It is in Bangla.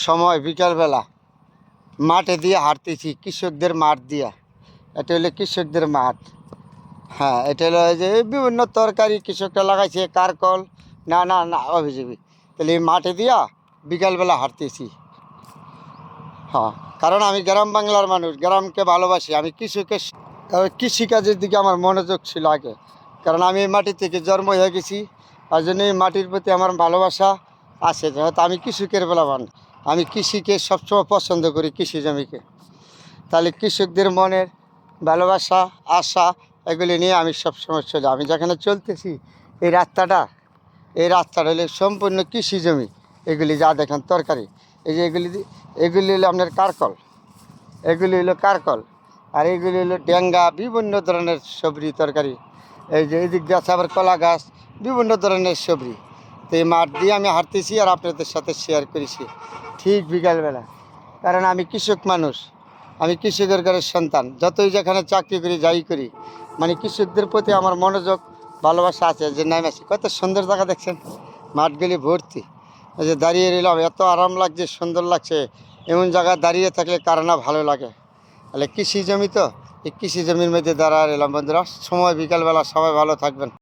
সময় বিকালবেলা মাঠে দিয়ে হাঁটতেছি, কৃষকদের মাঠ দিয়া। এটা হলো কৃষকদের মাঠ। হ্যাঁ, এটা হলো এই যে বিভিন্ন তরকারি কৃষকরা লাগাইছে, কারকল না না না অভিযোগী। তাহলে এই মাঠে দিয়া বিকালবেলা হাঁটতেছি। হ্যাঁ, কারণ আমি গ্রাম বাংলার মানুষ, গ্রামকে ভালোবাসি। আমি কৃষিকাজের দিকে আমার মনোযোগ ছিল আগে, কারণ আমি এই মাটি থেকে জন্ম হয়ে গেছি। তার জন্য এই মাটির প্রতি আমার ভালোবাসা আছে। হয়তো আমি কৃষকের বলাবান, আমি কৃষিকে সবসময় পছন্দ করি, কৃষি জমিকে। তাহলে কৃষকদের মনের ভালোবাসা, আশা, এগুলি নিয়ে আমি সবসময় চলি। আমি যেখানে চলতেছি এই রাস্তাটা হলে সম্পূর্ণ কৃষি জমি। এগুলি যা দেখেন তরকারি, এই যে এগুলি হলো আপনার কারকল, এগুলি হলো কারকল, আর এইগুলি হলো ডেঙ্গা, বিভিন্ন ধরনের সবজি তরকারি। এই যে এদিক দিয়ে আছে আবার কলা গাছ, বিভিন্ন ধরনের সবজি। তো এই মাঠ দিয়ে আমি হাঁটতেছি আর আপনাদের সাথে শেয়ার করেছি ঠিক বিকালবেলা। কারণ আমি কৃষক মানুষ, আমি কৃষকের ঘরের সন্তান। যতই যেখানে চাকরি করি, যাই করি, মানে কৃষকদের প্রতি আমার মনোযোগ, ভালোবাসা আছে। যে নাম আছে, কত সুন্দর জায়গা দেখছেন, মাঠগুলি ভর্তি। এই যে দাঁড়িয়ে রইলাম, এত আরাম লাগছে, সুন্দর লাগছে। এমন জায়গায় দাঁড়িয়ে থাকলে কার না ভালো লাগে। তাহলে কৃষি জমি তো, এই কৃষি জমির মধ্যে দাঁড়া রইলাম। বন্ধুরা, সময় বিকালবেলা, সবাই ভালো থাকবেন।